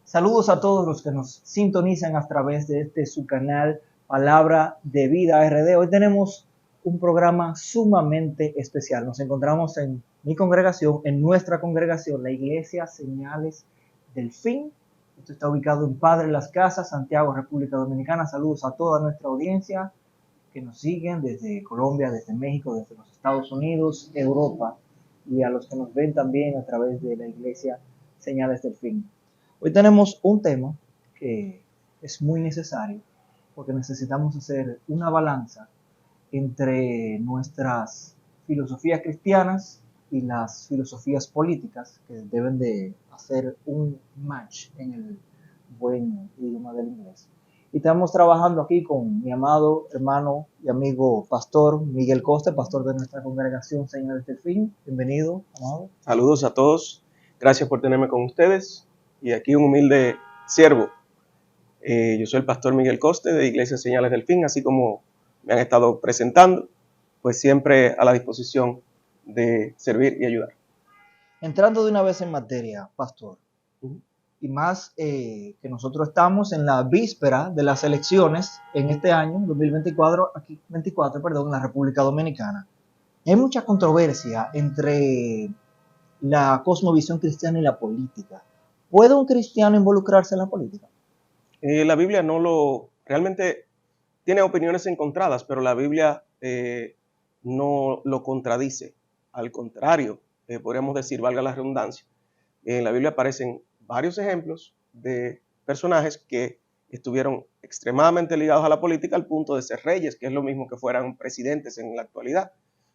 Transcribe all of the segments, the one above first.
Saludos a todos los que nos sintonizan a través de su canal Palabra de Vida RD. Hoy tenemos un programa sumamente especial. Nos encontramos en mi congregación, en nuestra congregación, la Iglesia Señales del Fin. Esto está ubicado en Padre Las Casas, Santiago, República Dominicana. Saludos a toda nuestra audiencia que nos siguen desde Colombia, desde México, desde los Estados Unidos, Europa, y a los que nos ven también a través de la Iglesia Señales del Fin. Hoy tenemos un tema que es muy necesario porque necesitamos hacer una balanza entre nuestras filosofías cristianas y las filosofías políticas que deben de hacer un match en el buen idioma del inglés. Y estamos trabajando aquí con mi amado hermano y amigo pastor Miguel Costa, pastor de nuestra congregación Señales del Fin. Bienvenido, amado. Saludos a todos. Gracias por tenerme con ustedes. Y aquí un humilde siervo. Yo soy el pastor Miguel Coste de Iglesia Señales del Fin, así como me han estado presentando, pues siempre a la disposición de servir y ayudar. Entrando de una vez en materia, pastor, y más que nosotros estamos en la víspera de las elecciones en este año, 2024, en la República Dominicana. Hay mucha controversia entre la cosmovisión cristiana y la política. ¿Puede un cristiano involucrarse en la política? La Biblia realmente tiene opiniones encontradas, pero la Biblia no lo contradice. Al contrario, podríamos decir, valga la redundancia, en la Biblia aparecen varios ejemplos de personajes que estuvieron extremadamente ligados a la política al punto de ser reyes, que es lo mismo que fueran presidentes en la actualidad.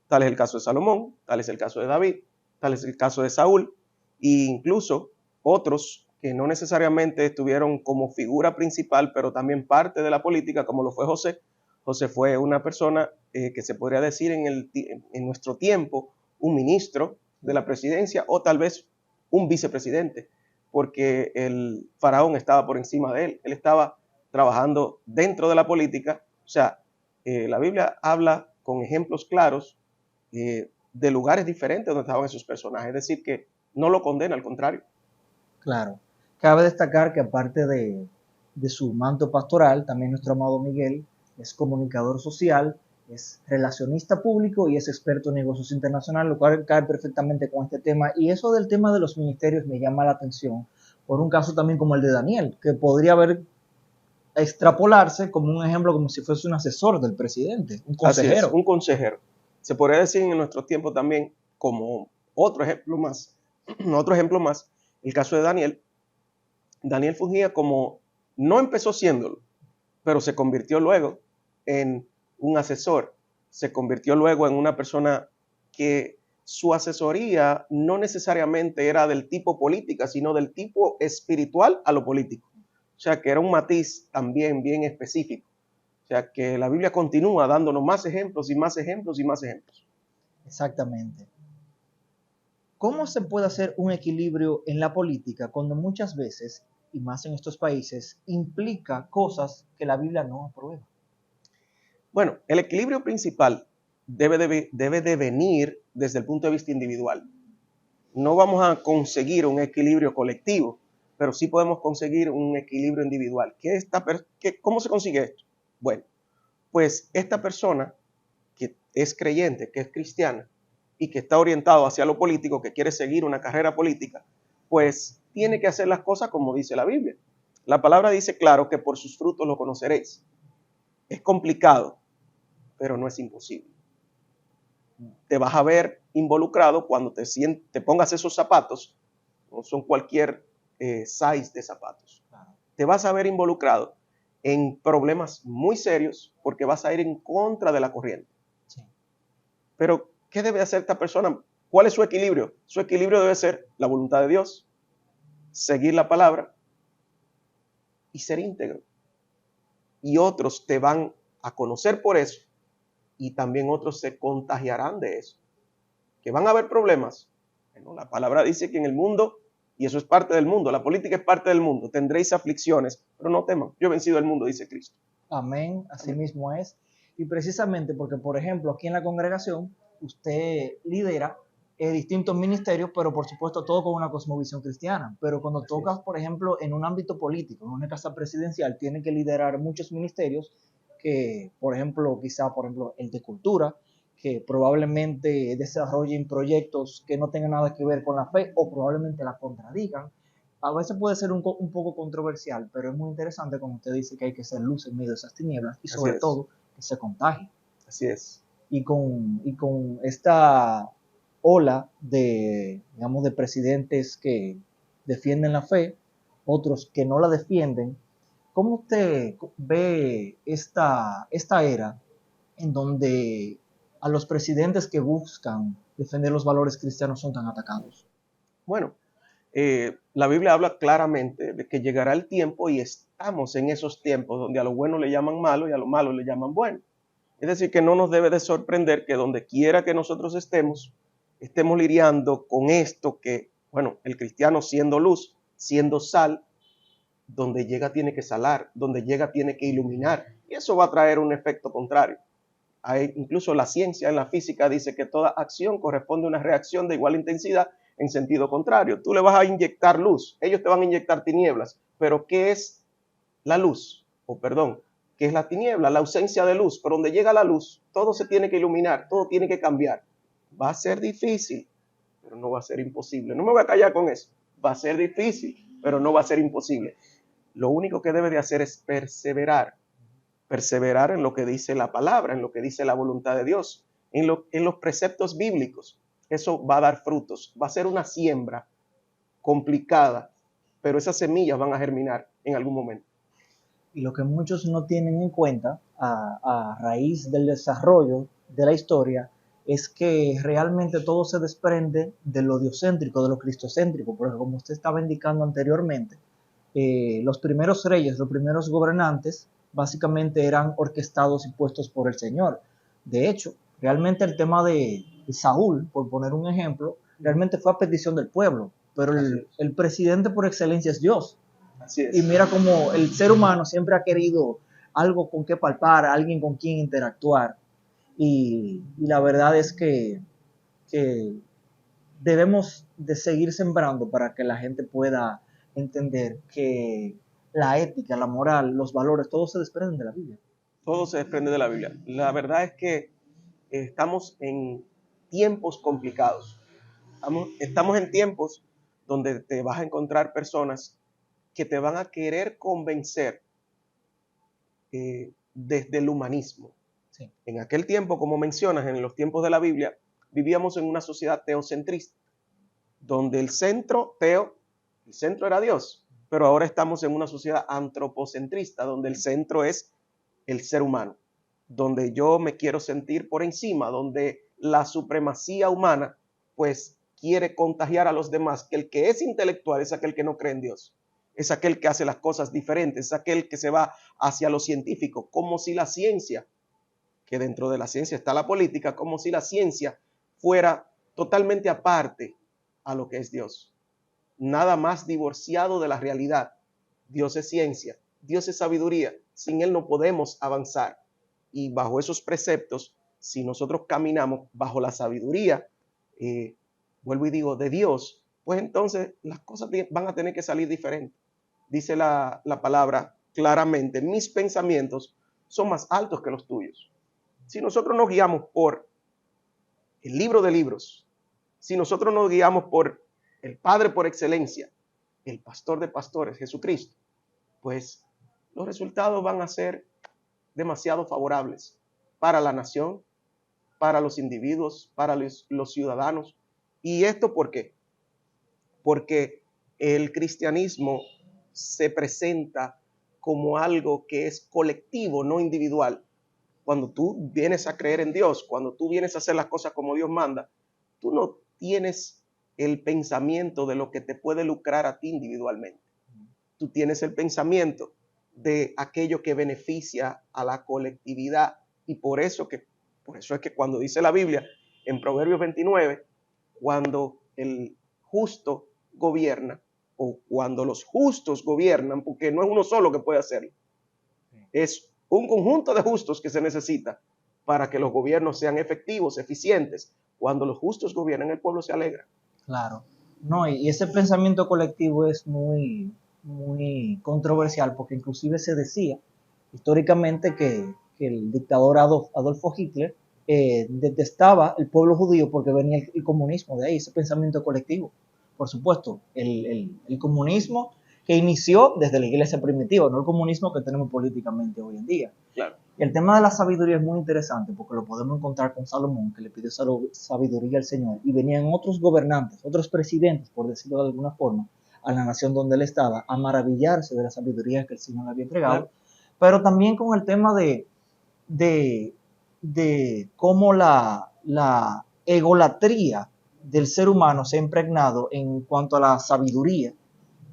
Tal es el caso de Salomón, tal es el caso de David, tal es el caso de Saúl, e incluso otros que no necesariamente estuvieron como figura principal, pero también parte de la política, como lo fue José. José fue una persona que se podría decir en nuestro tiempo un ministro de la presidencia o tal vez un vicepresidente, porque el faraón estaba por encima de él. Él estaba trabajando dentro de la política. O sea, la Biblia habla con ejemplos claros de lugares diferentes donde estaban esos personajes. Es decir, que no lo condena, al contrario. Claro. Cabe destacar que aparte de su manto pastoral, también nuestro amado Miguel es comunicador social, es relacionista público y es experto en negocios internacionales, lo cual cae perfectamente con este tema. Y eso del tema de los ministerios me llama la atención por un caso también como el de Daniel, que podría extrapolarse como un ejemplo, como si fuese un asesor del presidente, un consejero. Así es, un consejero. Se podría decir en nuestro tiempo también, como otro ejemplo más, el caso de Daniel. Daniel fungía como, no empezó siéndolo, pero se convirtió luego en un asesor, se convirtió luego en una persona que su asesoría no necesariamente era del tipo política, sino del tipo espiritual a lo político. O sea, que era un matiz también bien específico. O sea, que la Biblia continúa dándonos más ejemplos y más ejemplos y más ejemplos. Exactamente. ¿Cómo se puede hacer un equilibrio en la política cuando muchas veces, y más en estos países, implica cosas que la Biblia no aprueba? Bueno, el equilibrio principal debe de venir desde el punto de vista individual. No vamos a conseguir un equilibrio colectivo, pero sí podemos conseguir un equilibrio individual. ¿Cómo se consigue esto? Bueno, pues esta persona que es creyente, que es cristiana y que está orientado hacia lo político, que quiere seguir una carrera política, pues tiene que hacer las cosas como dice la Biblia. La palabra dice claro que por sus frutos lo conoceréis. Es complicado, pero no es imposible. Te vas a ver involucrado cuando te pongas esos zapatos, no son cualquier size de zapatos. Te vas a ver involucrado en problemas muy serios porque vas a ir en contra de la corriente. Sí. Pero, ¿qué debe hacer esta persona? ¿Cuál es su equilibrio? Su equilibrio debe ser la voluntad de Dios, seguir la palabra y ser íntegro. Y otros te van a conocer por eso y también otros se contagiarán de eso. ¿Que van a haber problemas? Bueno, la palabra dice que en el mundo, y eso es parte del mundo, la política es parte del mundo, tendréis aflicciones, pero no teman, yo he vencido el mundo, dice Cristo. Amén, así mismo es. Y precisamente porque, por ejemplo, aquí en la congregación, usted lidera distintos ministerios, pero por supuesto todo con una cosmovisión cristiana. Pero cuando Así tocas, es. por ejemplo, en un ámbito político, en una casa presidencial, tiene que liderar muchos ministerios que, por ejemplo, quizá, por ejemplo, el de cultura, que probablemente desarrollen proyectos que no tengan nada que ver con la fe o probablemente la contradigan. A veces puede ser un poco controversial, pero es muy interesante como usted dice que hay que ser luz en medio de esas tinieblas y Así sobre es. todo que se contagie. Así es. Y con esta ola de, digamos, de presidentes que defienden la fe, otros que no la defienden, ¿cómo usted ve esta era en donde a los presidentes que buscan defender los valores cristianos son tan atacados? Bueno, la Biblia habla claramente de que llegará el tiempo y estamos en esos tiempos donde a lo bueno le llaman malo y a lo malo le llaman bueno. Es decir, que no nos debe de sorprender que donde quiera que nosotros estemos lidiando con esto que, bueno, el cristiano siendo luz, siendo sal, donde llega tiene que salar, donde llega tiene que iluminar. Y eso va a traer un efecto contrario. Incluso la ciencia en la física dice que toda acción corresponde a una reacción de igual intensidad en sentido contrario. Tú le vas a inyectar luz, ellos te van a inyectar tinieblas, pero ¿qué es la luz? O perdón, ¿qué es la tiniebla? La ausencia de luz. Pero donde llega la luz, todo se tiene que iluminar, todo tiene que cambiar. Va a ser difícil, pero no va a ser imposible. No me voy a callar con eso. Va a ser difícil, pero no va a ser imposible. Lo único que debe de hacer es perseverar en lo que dice la palabra, en lo que dice la voluntad de Dios, en los preceptos bíblicos. Eso va a dar frutos, va a ser una siembra complicada, pero esas semillas van a germinar en algún momento. Y lo que muchos no tienen en cuenta a raíz del desarrollo de la historia es que realmente todo se desprende de lo diocéntrico, de lo cristocéntrico, porque como usted estaba indicando anteriormente, los primeros reyes, los primeros gobernantes, básicamente eran orquestados y puestos por el Señor. De hecho, realmente el tema de Saúl, por poner un ejemplo, realmente fue a petición del pueblo, pero el presidente por excelencia es Dios. Así Y es. mira como el ser humano siempre ha querido algo con que palpar, alguien con quien interactuar. Y la verdad es que debemos de seguir sembrando para que la gente pueda entender que la ética, la moral, los valores, todo se desprenden de la Biblia. Todo se desprende de la Biblia. La verdad es que estamos en tiempos complicados. Estamos en tiempos donde te vas a encontrar personas que te van a querer convencer desde el humanismo. Sí. En aquel tiempo, como mencionas, en los tiempos de la Biblia, vivíamos en una sociedad teocentrista, donde el centro era Dios, pero ahora estamos en una sociedad antropocentrista, donde el centro es el ser humano, donde yo me quiero sentir por encima, donde la supremacía humana, pues, quiere contagiar a los demás, que el que es intelectual es aquel que no cree en Dios, es aquel que hace las cosas diferentes, es aquel que se va hacia lo científico, como si la ciencia, que dentro de la ciencia está la política, como si la ciencia fuera totalmente aparte a lo que es Dios. Nada más divorciado de la realidad. Dios es ciencia, Dios es sabiduría. Sin Él no podemos avanzar. Y bajo esos preceptos, si nosotros caminamos bajo la sabiduría, vuelvo y digo, de Dios, pues entonces las cosas van a tener que salir diferentes. Dice la palabra claramente, mis pensamientos son más altos que los tuyos. Si nosotros nos guiamos por el libro de libros, si nosotros nos guiamos por el Padre por excelencia, el pastor de pastores, Jesucristo, pues los resultados van a ser demasiado favorables para la nación, para los individuos, para los ciudadanos. ¿Y esto por qué? Porque el cristianismo se presenta como algo que es colectivo, no individual. Cuando tú vienes a creer en Dios, cuando tú vienes a hacer las cosas como Dios manda, tú no tienes el pensamiento de lo que te puede lucrar a ti individualmente. Tú tienes el pensamiento de aquello que beneficia a la colectividad. Y por eso es que cuando dice la Biblia en Proverbios 29, cuando el justo gobierna, o cuando los justos gobiernan, porque no es uno solo que puede hacerlo, es un conjunto de justos que se necesita para que los gobiernos sean efectivos, eficientes. Cuando los justos gobiernan, el pueblo se alegra. Claro. No, y ese pensamiento colectivo es muy, muy controversial porque inclusive se decía históricamente que el dictador Adolfo Hitler detestaba el pueblo judío porque venía el comunismo de ahí, ese pensamiento colectivo. Por supuesto, el comunismo que inició desde la iglesia primitiva, no el comunismo que tenemos políticamente hoy en día. Claro. El tema de la sabiduría es muy interesante porque lo podemos encontrar con Salomón, que le pidió sabiduría al Señor, y venían otros gobernantes, otros presidentes, por decirlo de alguna forma, a la nación donde él estaba, a maravillarse de la sabiduría que el Señor le había entregado, claro. Pero también con el tema de cómo la egolatría del ser humano se ha impregnado en cuanto a la sabiduría,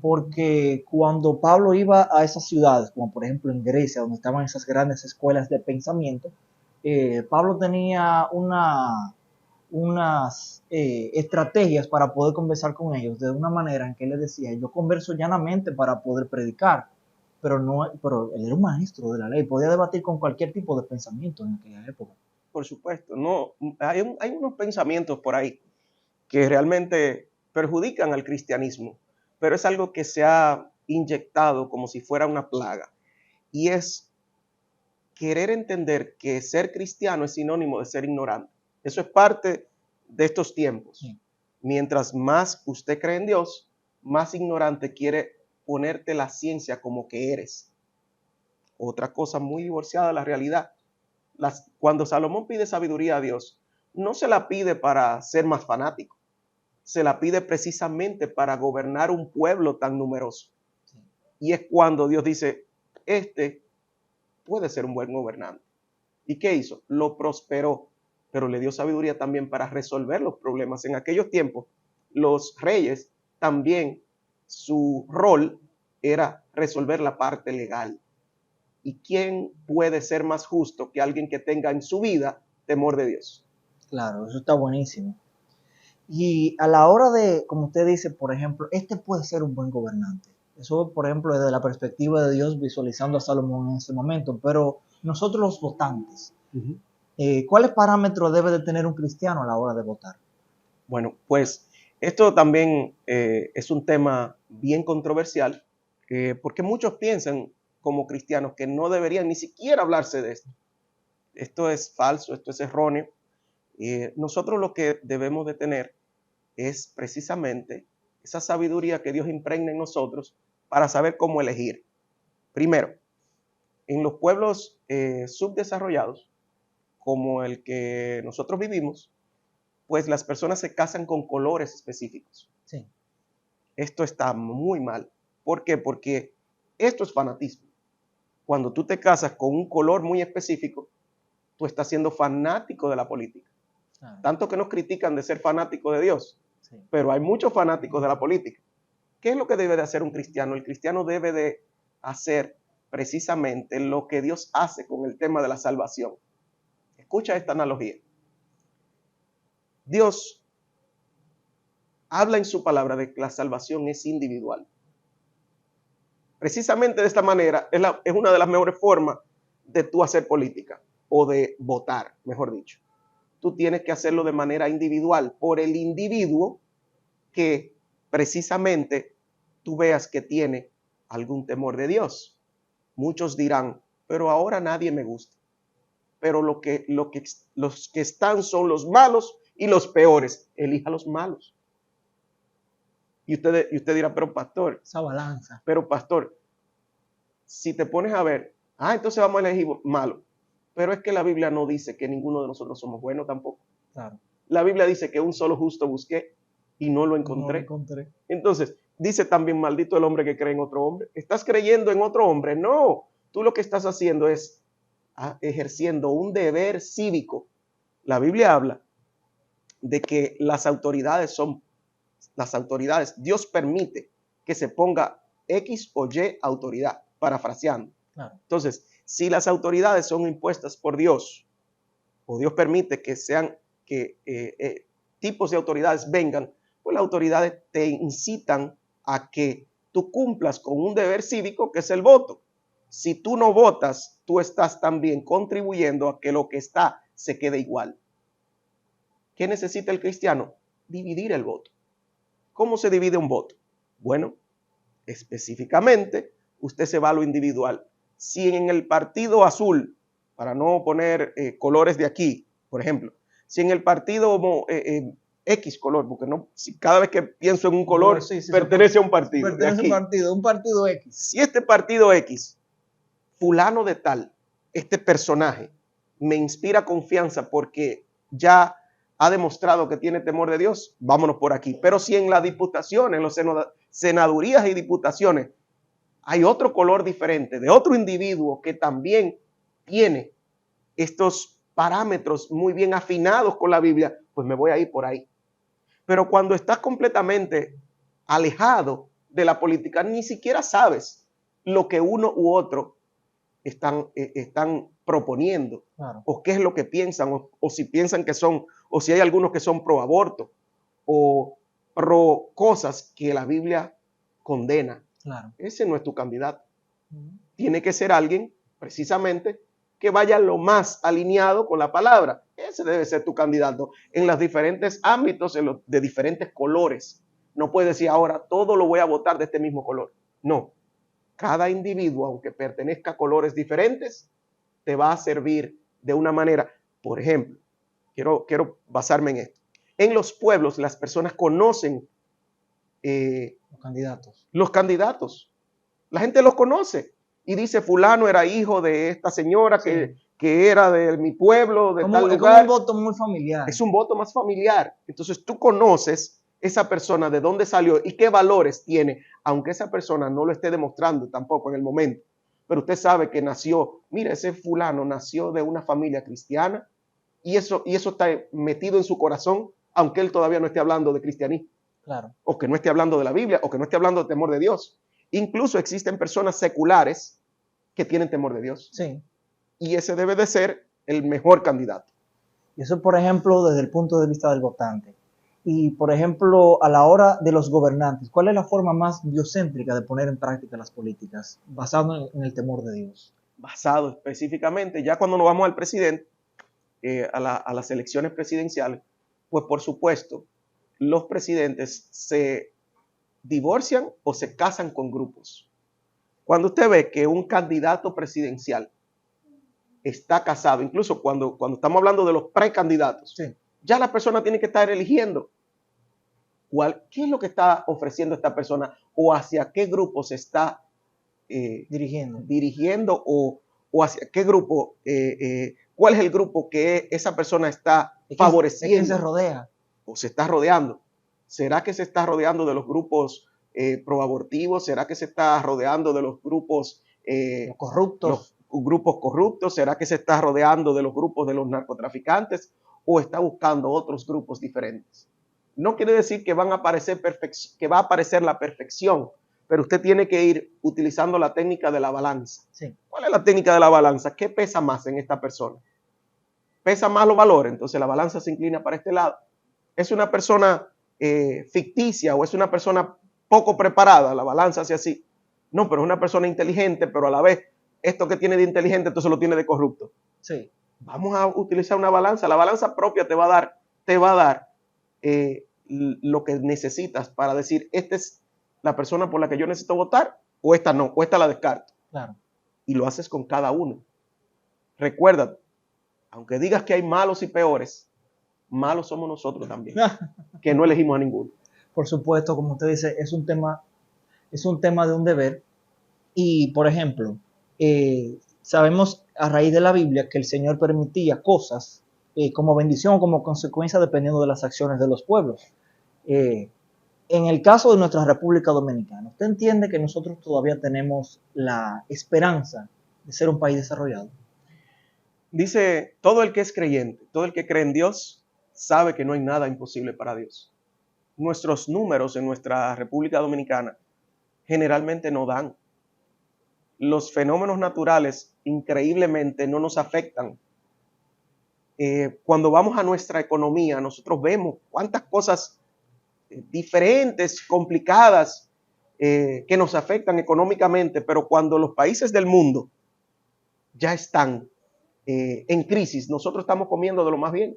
porque cuando Pablo iba a esas ciudades, como por ejemplo en Grecia, donde estaban esas grandes escuelas de pensamiento, Pablo tenía unas estrategias para poder conversar con ellos de una manera en que él les decía, yo converso llanamente para poder predicar, pero él era un maestro de la ley, podía debatir con cualquier tipo de pensamiento en aquella época. Por supuesto, no, hay unos pensamientos por ahí que realmente perjudican al cristianismo, pero es algo que se ha inyectado como si fuera una plaga, y es querer entender que ser cristiano es sinónimo de ser ignorante. Eso es parte de estos tiempos. Sí. Mientras más usted cree en Dios, más ignorante quiere ponerte la ciencia como que eres. Otra cosa muy divorciada de la realidad. Cuando Salomón pide sabiduría a Dios, no se la pide para ser más fanático, se la pide precisamente para gobernar un pueblo tan numeroso. Sí. Y es cuando Dios dice, este puede ser un buen gobernante. ¿Y qué hizo? Lo prosperó, pero le dio sabiduría también para resolver los problemas. En aquellos tiempos, los reyes también, su rol era resolver la parte legal. ¿Y quién puede ser más justo que alguien que tenga en su vida temor de Dios? Claro, eso está buenísimo. Y a la hora de, como usted dice, por ejemplo, este puede ser un buen gobernante. Eso, por ejemplo, desde la perspectiva de Dios visualizando a Salomón en ese momento. Pero nosotros los votantes, ¿cuáles parámetros debe de tener un cristiano a la hora de votar? Bueno, pues esto también es un tema bien controversial, porque muchos piensan como cristianos que no deberían ni siquiera hablarse de esto. Esto es falso, esto es erróneo. Nosotros lo que debemos de tener es precisamente esa sabiduría que Dios impregna en nosotros para saber cómo elegir. Primero, en los pueblos subdesarrollados, como el que nosotros vivimos, pues las personas se casan con colores específicos. Sí. Esto está muy mal. ¿Por qué? Porque esto es fanatismo. Cuando tú te casas con un color muy específico, tú estás siendo fanático de la política. Tanto que nos critican de ser fanático de Dios. Sí. Pero hay muchos fanáticos de la política. ¿Qué es lo que debe de hacer un cristiano? El cristiano debe de hacer precisamente lo que Dios hace con el tema de la salvación. Escucha esta analogía. Dios habla en su palabra de que la salvación es individual. Precisamente de esta manera es una de las mejores formas de tú hacer política o de votar, mejor dicho. Tú tienes que hacerlo de manera individual por el individuo que precisamente tú veas que tiene algún temor de Dios. Muchos dirán, pero ahora nadie me gusta. Pero los que están son los malos y los peores. Elija los malos. Y usted dirá, pero pastor. Esa balanza. Pero pastor, si te pones a ver, entonces vamos a elegir malo. Pero es que la Biblia no dice que ninguno de nosotros somos buenos tampoco. Claro. La Biblia dice que un solo justo busqué y no lo encontré. No lo encontré. Entonces, dice también, maldito el hombre que cree en otro hombre. ¿Estás creyendo en otro hombre? No. Tú lo que estás haciendo es ejerciendo un deber cívico. La Biblia habla de que las autoridades, Dios permite que se ponga X o Y autoridad, parafraseando. Claro. Entonces, si las autoridades son impuestas por Dios, o Dios permite que tipos de autoridades vengan, pues las autoridades te incitan a que tú cumplas con un deber cívico que es el voto. Si tú no votas, tú estás también contribuyendo a que lo que está se quede igual. ¿Qué necesita el cristiano? Dividir el voto. ¿Cómo se divide un voto? Bueno, específicamente, usted se va a lo individual. Si en el partido azul, para no poner colores de aquí, por ejemplo, si en el partido X color, porque no, si cada vez que pienso en un color, Sí, pertenece a un partido. Pertenece a un partido X. Si este partido X, fulano de tal, este personaje, me inspira confianza porque ya ha demostrado que tiene temor de Dios, vámonos por aquí. Pero si en las diputaciones, en los senadurías y diputaciones, hay otro color diferente, de otro individuo que también tiene estos parámetros muy bien afinados con la Biblia, pues me voy a ir por ahí. Pero cuando estás completamente alejado de la política, ni siquiera sabes lo que uno u otro están proponiendo, claro, o qué es lo que piensan, o si piensan que son, o si hay algunos que son pro aborto, o pro cosas que la Biblia condena. claro. Ese no es tu candidato. Tiene que ser alguien, precisamente, que vaya lo más alineado con la palabra. Ese debe ser tu candidato en los diferentes ámbitos, de diferentes colores. No puedes decir ahora todo lo voy a votar de este mismo color. No. Cada individuo, aunque pertenezca a colores diferentes, te va a servir de una manera. Por ejemplo, quiero basarme en esto. En los pueblos, las personas conocen los candidatos. La gente los conoce y dice, fulano era hijo de esta señora que era de mi pueblo, de tal lugar. Es como un voto muy familiar. Es un voto más familiar. Entonces tú conoces esa persona, de dónde salió y qué valores tiene, aunque esa persona no lo esté demostrando tampoco en el momento. Pero usted sabe que nació, mira, ese fulano nació de una familia cristiana y eso está metido en su corazón, aunque él todavía no esté hablando de cristianismo. Claro. O que no esté hablando de la Biblia, o que no esté hablando de temor de Dios. Incluso existen personas seculares que tienen temor de Dios. Sí. Y ese debe de ser el mejor candidato. Y eso, por ejemplo, desde el punto de vista del votante. Y, por ejemplo, a la hora de los gobernantes, ¿cuál es la forma más biocéntrica de poner en práctica las políticas? Basado en el temor de Dios. Basado específicamente, ya cuando nos vamos al presidente, a las elecciones presidenciales, pues por supuesto, los presidentes se divorcian o se casan con grupos. Cuando usted ve que un candidato presidencial está casado, incluso cuando estamos hablando de los precandidatos, ya la persona tiene que estar eligiendo qué es lo que está ofreciendo esta persona o hacia qué grupo se está dirigiendo o hacia qué grupo, cuál es el grupo que esa persona está favoreciendo. ¿De quién se rodea? O se está rodeando. ¿Será que se está rodeando de los grupos proabortivos? ¿Será que se está rodeando de los grupos corruptos? Los grupos corruptos. ¿Será que se está rodeando de los grupos de los narcotraficantes? ¿O está buscando otros grupos diferentes? No quiere decir que va a aparecer la perfección, pero usted tiene que ir utilizando la técnica de la balanza. Sí. ¿Cuál es la técnica de la balanza? ¿Qué pesa más en esta persona? ¿Pesa más los valores? Entonces la balanza se inclina para este lado. ¿Es una persona ficticia o es una persona poco preparada? La balanza hace así. No, pero es una persona inteligente, pero a la vez esto que tiene de inteligente, entonces lo tiene de corrupto. Sí. Vamos a utilizar una balanza. La balanza propia te va a dar lo que necesitas para decir, esta es la persona por la que yo necesito votar, o esta no, o esta la descarto. Claro. Y lo haces con cada uno. Recuerda, aunque digas que hay malos y peores, malos somos nosotros también, que no elegimos a ninguno. Por supuesto, como usted dice, es un tema de un deber. Y, por ejemplo, sabemos a raíz de la Biblia que el Señor permitía cosas como bendición o como consecuencia dependiendo de las acciones de los pueblos. En el caso de nuestra República Dominicana, ¿usted entiende que nosotros todavía tenemos la esperanza de ser un país desarrollado? Dice, todo el que es creyente, todo el que cree en Dios, sabe que no hay nada imposible para Dios. Nuestros números en nuestra República Dominicana generalmente no dan. Los fenómenos naturales increíblemente no nos afectan. Cuando vamos a nuestra economía, nosotros vemos cuántas cosas diferentes, complicadas, que nos afectan económicamente, pero cuando los países del mundo ya están en crisis, nosotros estamos comiendo de lo más bien.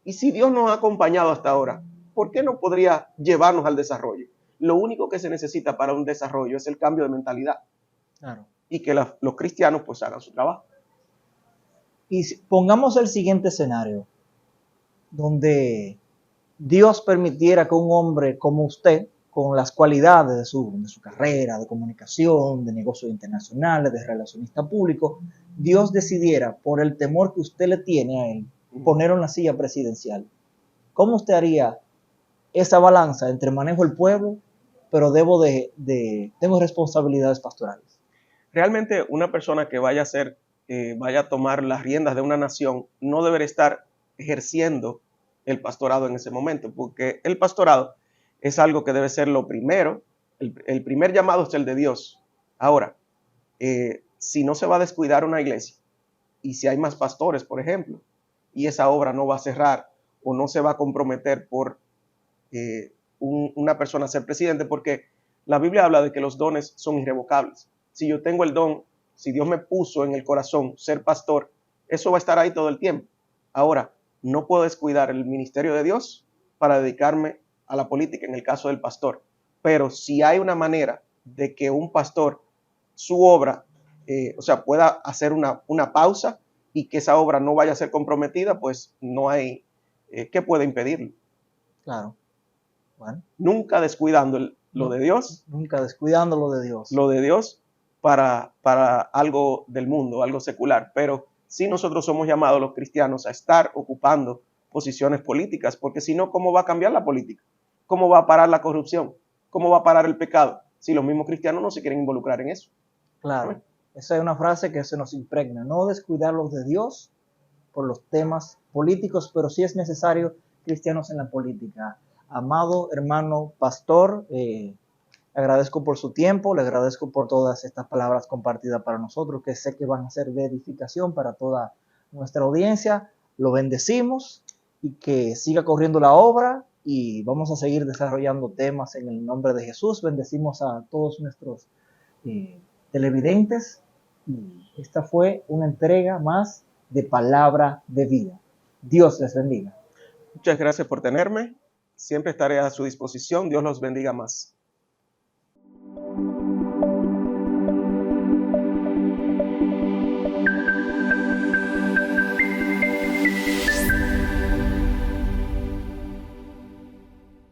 Y si Dios nos ha acompañado hasta ahora, ¿por qué no podría llevarnos al desarrollo? Lo único que se necesita para un desarrollo es el cambio de mentalidad. Claro. Y que los cristianos pues hagan su trabajo. Y pongamos el siguiente escenario, donde Dios permitiera que un hombre como usted, con las cualidades de su carrera, de comunicación, de negocios internacionales, de relacionista público, Dios decidiera, por el temor que usted le tiene a él, ponerlo en la silla presidencial. ¿Cómo usted haría esa balanza entre manejo el pueblo, pero tengo responsabilidades pastorales? Realmente una persona que vaya a tomar las riendas de una nación no debería estar ejerciendo el pastorado en ese momento, porque el pastorado es algo que debe ser lo primero. El primer llamado es el de Dios. Ahora, si no se va a descuidar una iglesia y si hay más pastores, por ejemplo, y esa obra no va a cerrar o no se va a comprometer por una persona a ser presidente, porque la Biblia habla de que los dones son irrevocables. Si yo tengo el don, si Dios me puso en el corazón ser pastor, eso va a estar ahí todo el tiempo. Ahora, no puedo descuidar el ministerio de Dios para dedicarme a la política en el caso del pastor. Pero si hay una manera de que un pastor, su obra, pueda hacer una pausa y que esa obra no vaya a ser comprometida, pues no hay ¿qué puede impedirlo? Claro. Bueno. Nunca descuidando lo de Dios. Nunca descuidando lo de Dios. Lo de Dios para algo del mundo, algo secular. Pero sí nosotros somos llamados los cristianos a estar ocupando posiciones políticas, porque si no, ¿cómo va a cambiar la política? ¿Cómo va a parar la corrupción? ¿Cómo va a parar el pecado? Si los mismos cristianos no se quieren involucrar en eso. Claro. ¿Sabes? Esa es una frase que se nos impregna. No descuidar los de Dios por los temas políticos, pero sí es necesario cristianos en la política. Amado hermano pastor, le agradezco por su tiempo, le agradezco por todas estas palabras compartidas para nosotros, que sé que van a ser de edificación para toda nuestra audiencia. Lo bendecimos y que siga corriendo la obra y vamos a seguir desarrollando temas en el nombre de Jesús. Bendecimos a todos nuestros televidentes y esta fue una entrega más de palabra de vida. Dios les bendiga. Muchas gracias por tenerme. Siempre estaré a su disposición. Dios los bendiga más.